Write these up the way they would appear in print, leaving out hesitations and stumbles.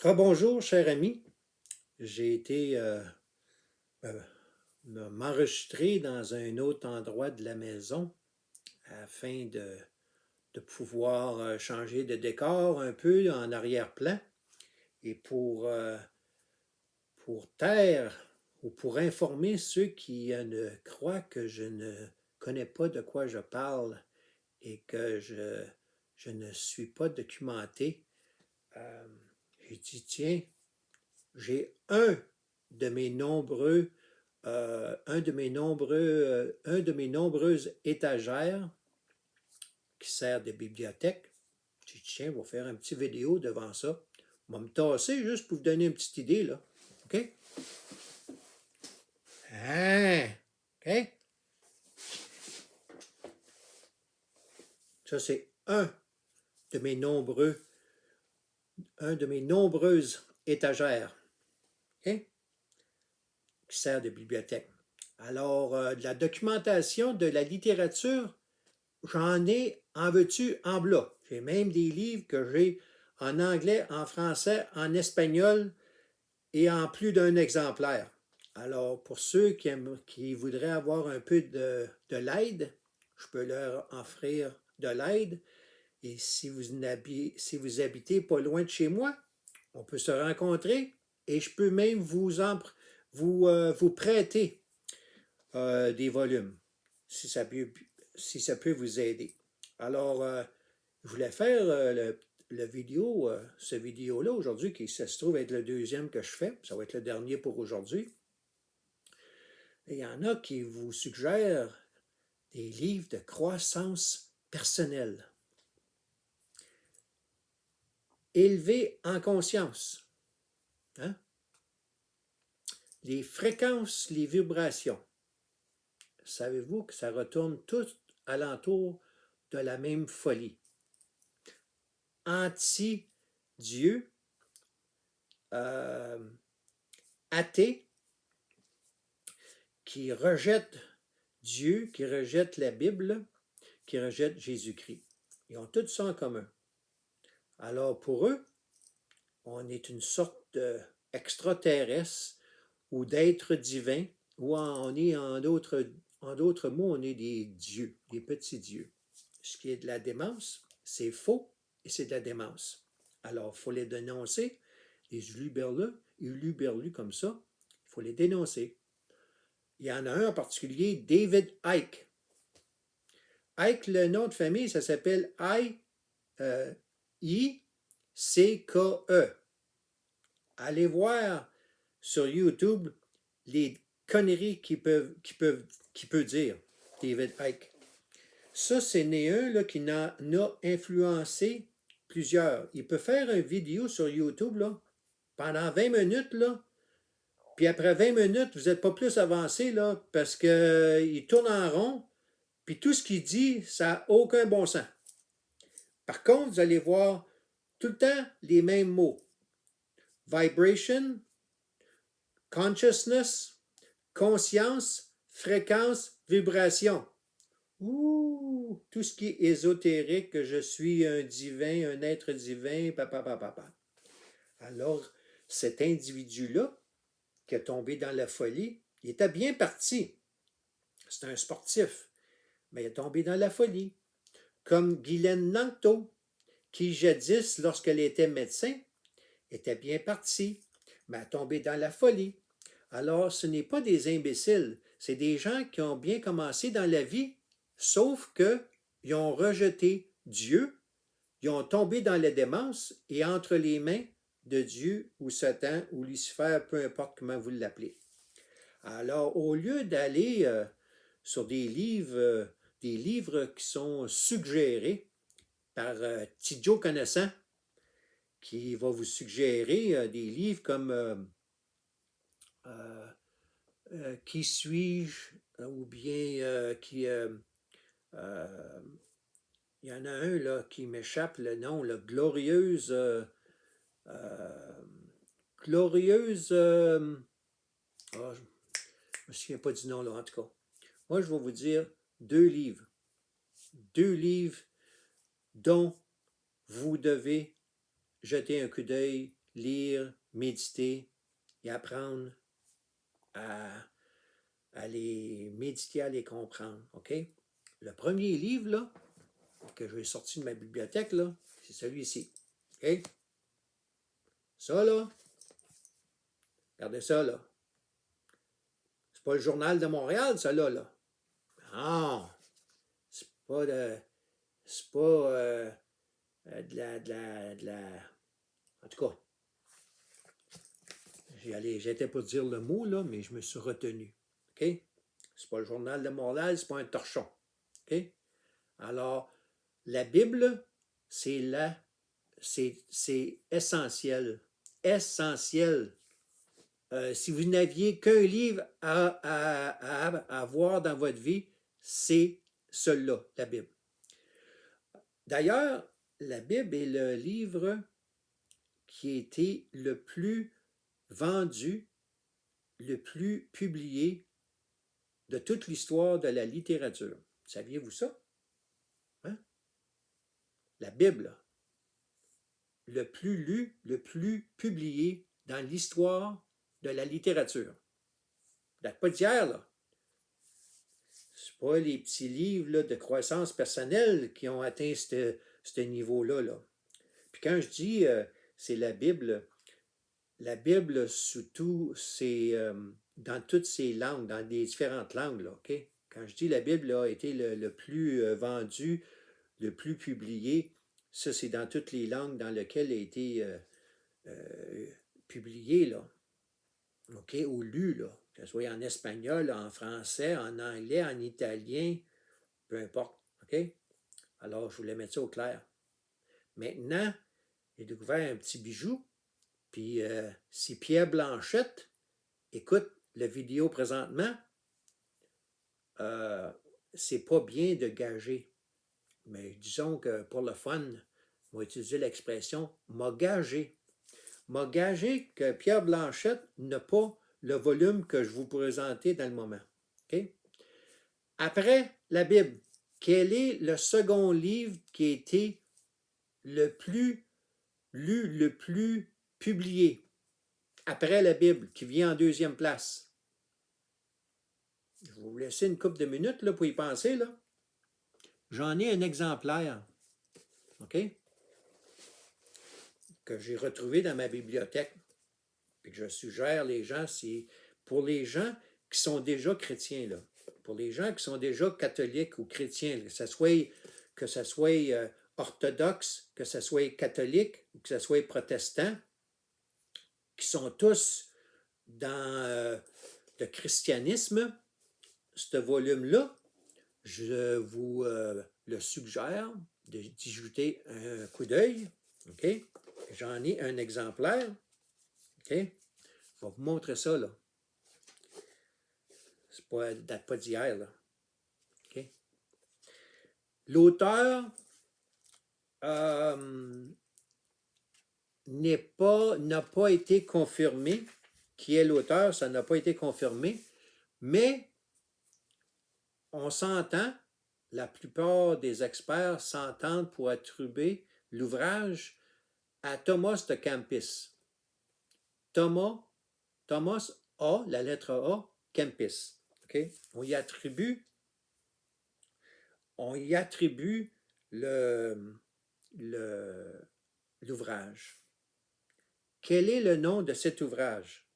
Rebonjour, cher ami. J'ai été euh, m'enregistrer dans un autre endroit de la maison afin de pouvoir changer de décor un peu en arrière-plan et pour taire ou pour informer ceux qui ne croient que je ne connais pas de quoi je parle et que je ne suis pas documenté. euh, j'ai dit, tiens, j'ai de mes nombreux, un de mes nombreuses étagères qui sert de bibliothèque. J'ai dit, tiens, on va faire une petite vidéo devant ça. On va me tasser juste pour vous donner une petite idée, là. OK? Ah! OK? Ça, c'est de mes un de mes nombreuses étagères. OK? Qui sert de bibliothèque. Alors, de la documentation de la littérature, j'en ai, en veux-tu, en bloc. J'ai même des livres que j'ai en anglais, en français, en espagnol et en plus d'un exemplaire. Alors, pour ceux qui voudraient avoir un peu de l'aide, je peux leur offrir de l'aide. Et si vous habitez pas loin de chez moi, on peut se rencontrer et je peux même vous prêter des volumes si ça peut vous aider. Alors, je voulais faire ce vidéo-là aujourd'hui, qui ça se trouve être le deuxième que je fais. Ça va être le dernier pour aujourd'hui. Il y en a qui vous suggèrent des livres de croissance personnelle. Élevé en conscience. Hein? Les fréquences, les vibrations. Savez-vous que ça retourne tout alentour de la même folie? Anti-Dieu, euh, athée, qui rejette Dieu, qui rejette la Bible, qui rejette Jésus-Christ. Ils ont tout ça en commun. Alors pour eux, on est une sorte d'extraterrestre ou d'être divin, ou on est en d'autres mots, on est des dieux, des petits dieux. Ce qui est de la démence, c'est faux et c'est de la démence. Alors, il faut les dénoncer. Les uluberlus comme ça, il faut les dénoncer. Il y en a un en particulier, David Icke. Icke, le nom de famille, ça s'appelle I-C-K-E. Allez voir sur YouTube les conneries qu'il peut dire, David Icke. Ça, c'est un là, qui a influencé plusieurs. Il peut faire une vidéo sur YouTube là, pendant 20 minutes, là, puis après 20 minutes, vous n'êtes pas plus avancé là, parce qu'il tourne en rond, puis tout ce qu'il dit, ça n'a aucun bon sens. Par contre, vous allez voir tout le temps les mêmes mots. Vibration, consciousness, conscience, fréquence, vibration. Ouh, tout ce qui est ésotérique, que je suis un divin, un être divin, papa. Alors, cet individu-là, qui est tombé dans la folie, il était bien parti. C'est un sportif, mais il est tombé dans la folie. Comme Guylaine Langto, qui jadis, lorsqu'elle était médecin, était bien partie, mais a tombé dans la folie. Alors, ce n'est pas des imbéciles, c'est des gens qui ont bien commencé dans la vie, sauf qu'ils ont rejeté Dieu, ils ont tombé dans la démence et entre les mains de Dieu ou Satan ou Lucifer, peu importe comment vous l'appelez. Alors, au lieu d'aller sur des livres qui sont suggérés par Tidjo Connaissant, qui va vous suggérer des livres comme Qui suis-je ou bien il y en a un là, qui m'échappe le nom, là, Glorieuse. Glorieuse. Je ne me souviens pas du nom là, en tout cas. Moi, je vais vous dire deux livres. Deux livres dont vous devez jeter un coup d'œil lire, méditer et apprendre à les méditer, à les comprendre. OK? Le premier livre là, que j'ai sorti de ma bibliothèque, là, c'est celui-ci. OK? Ça, là, regardez ça, là. C'est pas le Journal de Montréal, ça, là. Non, c'est pas de... C'est pas En tout cas, j'étais pas dire le mot, là, mais je me suis retenu. OK? C'est pas le Journal de Montréal, c'est pas un torchon. OK? Alors, la Bible, c'est essentiel. Essentiel. Si vous n'aviez qu'un livre à avoir dans votre vie, c'est celui-là, la Bible. D'ailleurs, la Bible est le livre qui a été le plus vendu, le plus publié de toute l'histoire de la littérature. Saviez-vous ça? Hein? La Bible, le plus lu, le plus publié dans l'histoire de la littérature. Date pas d'hier, là. C'est pas les petits livres là, de croissance personnelle qui ont atteint ce niveau-là. Là. Puis quand je dis c'est la Bible surtout, c'est dans toutes ces langues, dans les différentes langues. Là, OK? Quand je dis la Bible a été le plus vendu, le plus publié, ça c'est dans toutes les langues dans lesquelles elle a été publiée, là. OK? Ou lu, là. Que ce soit en espagnol, en français, en anglais, en italien, peu importe. OK? Alors, je voulais mettre ça au clair. Maintenant, j'ai découvert un petit bijou. Puis, si Pierre Blanchette écoute la vidéo présentement, c'est pas bien de gager. Mais disons que pour le fun, on va utiliser l'expression m'a gagé. M'a gagé que Pierre Blanchette n'a pas le volume que je vous présentais dans le moment. Okay? Après la Bible, quel est le second livre qui a été le plus lu, le plus publié après la Bible, qui vient en deuxième place? Je vais vous laisser une couple de minutes là, pour y penser. Là. J'en ai un exemplaire, OK, que j'ai retrouvé dans ma bibliothèque, et que je suggère les gens, c'est pour les gens qui sont déjà chrétiens, là, pour les gens qui sont déjà catholiques ou chrétiens, que ce soit orthodoxe, que ce soit catholique, ou que ce soit protestant, qui sont tous dans le christianisme, ce volume-là, je vous le suggère d'y jeter un coup d'œil. OK? J'en ai un exemplaire. OK? Je vais vous montrer ça, là. Ça date pas d'hier, là. OK? L'auteur n'a pas été confirmé. Qui est l'auteur, ça n'a pas été confirmé. Mais on s'entend, la plupart des experts s'entendent pour attribuer l'ouvrage à Thomas de Kempis. Thomas A, la lettre A, Kempis. Okay? On y attribue l'ouvrage. Quel est le nom de cet ouvrage?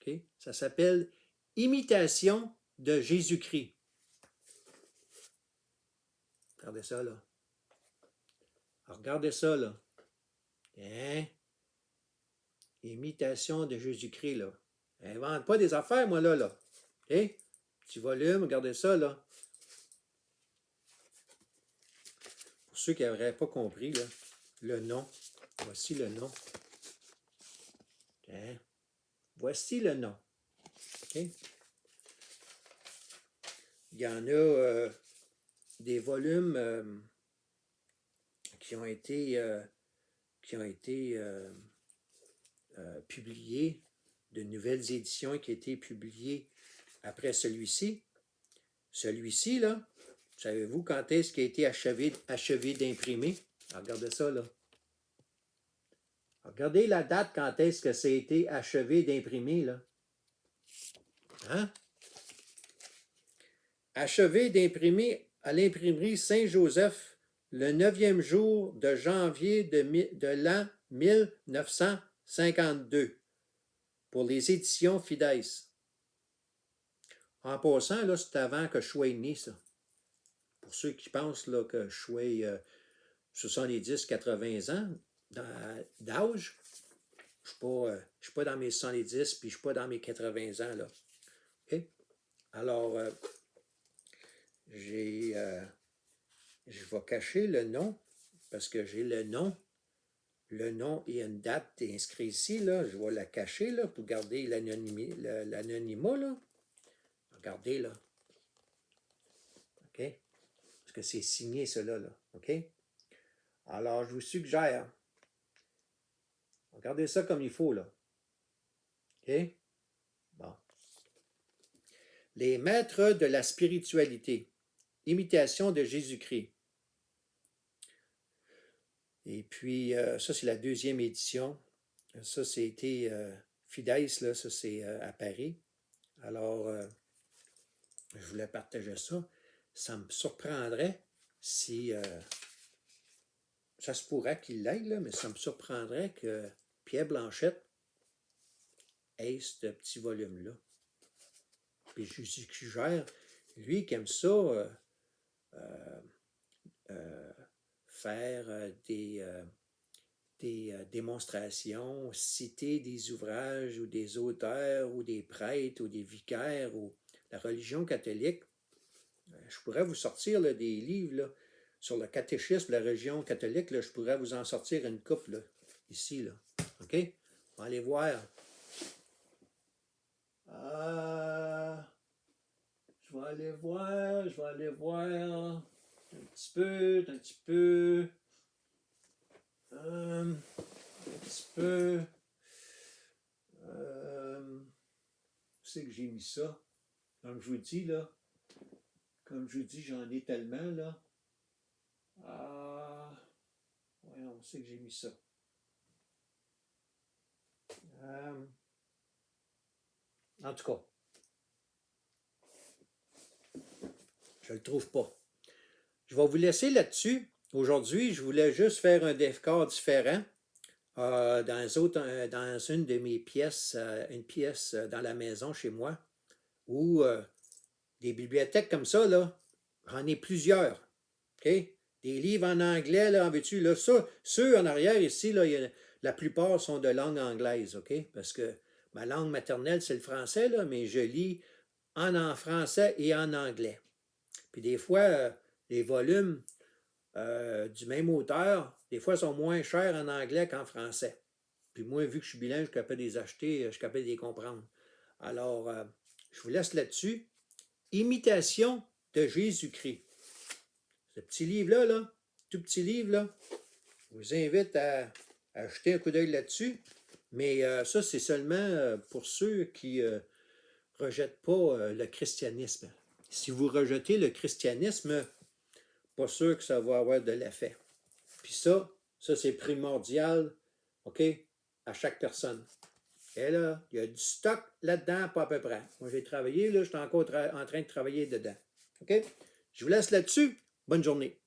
Okay? Ça s'appelle Imitation de Jésus-Christ. Regardez ça, là. Alors, regardez ça, là. Hein? Imitation de Jésus-Christ, là. Invente pas des affaires, moi, là. OK? Petit volume, regardez ça, là. Pour ceux qui n'auraient pas compris, là, le nom. Voici le nom. Hein? Voici le nom. OK? Il y en a des volumes qui ont été publiés, de nouvelles éditions qui ont été publiées après celui-ci. Celui-ci, là, savez-vous quand est-ce qu'il a été achevé d'imprimer? Regardez ça, là. Regardez la date quand est-ce que ça a été achevé d'imprimer, là. Hein? Achevé d'imprimer à l'imprimerie Saint-Joseph le 9e jour de janvier de l'an 1952 pour les éditions Fides. En passant, là, c'est avant que je sois né, ça. Pour ceux qui pensent là, que je sois 70-80 ans d'âge, je ne suis pas dans mes 70 puis je ne suis pas dans mes 80 ans. Là. Okay? Alors, je vais cacher le nom parce que j'ai le nom et une date inscrite ici. Là. Je vais la cacher là, pour garder l'anonymat. Là. Regardez là. OK? Parce que c'est signé cela. Là. OK? Alors, je vous suggère, regardez ça comme il faut, là. OK? Bon. Les maîtres de la spiritualité. Imitation de Jésus-Christ. Et puis, ça, c'est la 2e édition. Ça, c'était Fides, là, ça, c'est à Paris. Alors, je voulais partager ça. Ça me surprendrait si... ça se pourrait qu'il l'aille, là, mais ça me surprendrait que Pierre Blanchette ait ce petit volume-là. Puis je suggère, lui qui aime ça, faire des démonstrations, citer des ouvrages ou des auteurs ou des prêtres ou des vicaires ou la religion catholique. Je pourrais vous sortir là, des livres là, sur le catéchisme de la religion catholique. Là, je pourrais vous en sortir une couple là, ici. Là. OK? On va aller voir. Je vais aller voir un petit peu. Où c'est que j'ai mis ça? Comme je vous dis, là. Comme je vous dis, j'en ai tellement, là. Voyons, où c'est que j'ai mis ça? En tout cas, je ne le trouve pas. Je vais vous laisser là-dessus. Aujourd'hui, je voulais juste faire un décor différent dans une de mes pièces, une pièce dans la maison chez moi, où des bibliothèques comme ça, là, j'en ai plusieurs. Okay? Des livres en anglais, là, en veux-tu, là, ça, ceux en arrière ici, là, la plupart sont de langue anglaise, OK? Parce que ma langue maternelle, c'est le français, là, mais je lis en français et en anglais. Puis des fois, les volumes du même auteur, des fois, sont moins chers en anglais qu'en français. Puis moi, vu que je suis bilingue, je suis capable de les acheter, je suis capable de les comprendre. Alors, je vous laisse là-dessus. Imitation de Jésus-Christ. Ce petit livre-là, là, tout petit livre-là, je vous invite à jeter un coup d'œil là-dessus. Mais ça, c'est seulement pour ceux qui ne rejettent pas le christianisme. Si vous rejetez le christianisme, pas sûr que ça va avoir de l'effet. Puis ça c'est primordial, OK, à chaque personne. Et là, il y a du stock là-dedans, pas à peu près. Moi, j'ai travaillé, là, je suis encore en train de travailler dedans. OK? Je vous laisse là-dessus. Bonne journée.